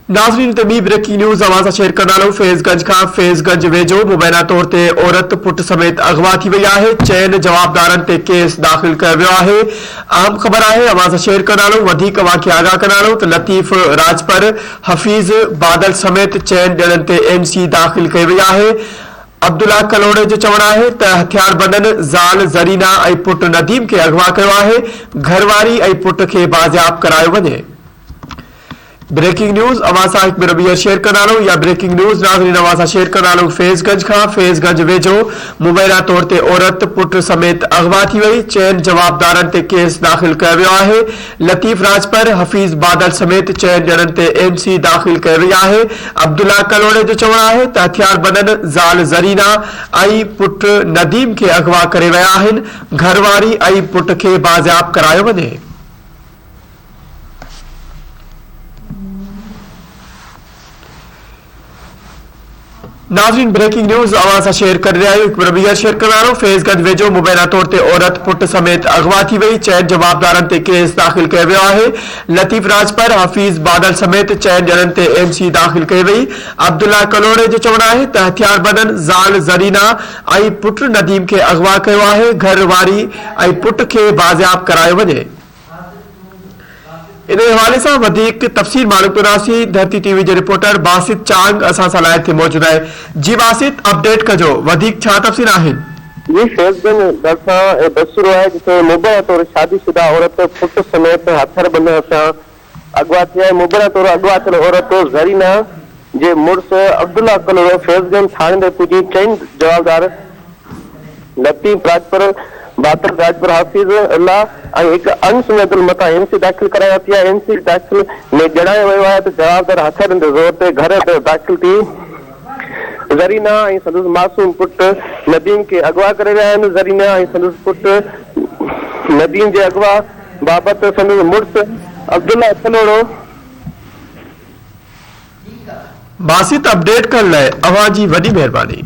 नाज़रीन तबी breaking news अवां शेयर करना फैज़गंज का फैज़गंज वेझो मुबैना तौर ते औरत पुट समेत अगवा थी वही है। चैन जवाबदारन ते केस दाखिल कर वियो है। आम खबर है अवां शेयर करना वाक़े आगाह करना तो लतीफ़ राजपर हफीज़ बादल समेत चैन ॼणनि ते MC दाखिल कई वही है। अब्दुल्ला कलोड़े जो चवण है त हथियार बंदन ज़ाल ज़रीना ऐं पुट नदीम के अगवा किया है। घरवारी ऐं पुट के बाज़ियाब करायो वञे। ब्रेकिंग न्यूज़ अवां सां हिकु भेरो शेयर करना या ब्रेकिंग न्यूज़ नाज़रीन अवां शेयर करना फैज़गंज का फैज़गंज वेझो मुबैना तौर ते औरत पुट समेत अगवा थी वही। चैन जवाबदारन ते केस दाखिल कर वियो है। लतीफ़ राजपर हफीज़ बादल समेत चैन ॼणनि ते MC दाखिल कर वही है। अब्दुल्ला कलोड़े जो चवण है त हथियार बंदन ज़ाल ज़रीना ऐं पुट नदीम के अगवा करे विया आहिनि। घरवारी ऐं पुट के बाज़ियाब करायो वञे। नाज़रीन ब्रेकिंग न्यूज़ अवां शेयर कर रहा है शेयर करना फैज़गंज वेझो मुबैना तौर ते औरत पुट समेत अगवा थी वही। चैन जवाबदारन ते केस दाखिल किया वियो है। लतीफ़ राजपर हफीज़ बादल समेत चैन ॼणनि ते MC दाखिल कई वही। अब्दुल्ला कलोड़े जो चवण है त हथियार बंदन ज़ाल ज़रीना ऐं पुट नदीम के अगवा किया है। घरवारी ऐं पुट के बाज़ियाब करायो वञे। इन हवाले से वधिक तफ़सील मालूम कंदासीं। धरती टीवी के रिपोर्टर बासित चांग असां सां लाइव मौजूद है। जी बासित अपडेट कजो वधिक छा तफ़सील आहिनि। जी फैज़गंज बस शुरू है जिसे मुबैना तौर शादीशुदा औरत पुट समेत हथियार बंदन से अगवा थिया। मुबैना तौर अगवा थियल औरत ज़रीना जे मुड़स अब्दुल्ला कलोड़ो फैज़गंज थाने ते पुजी चैन जवाबदार लतीफ़ राजपर बादल राजपर हाफिज़ अल्लाह एक अनसुनेतुल मता MC दाखिल कराया थिया। MC दाखिल में जणायो वियो आहे त जवाबदार हथियारनि जे ज़ोर ते घर ते दाखिल थी ज़रीना ऐं संदसि मासूम पुट नदीम के अगवा करे विया आहिनि। ज़रीना ऐं संदसि पुट नदीम जे अगवा बाबति संदसि मुड़स अब्दुल्ला कलोड़ो बासित अपडेट करण लाइ अवां जी वॾी महिरबानी।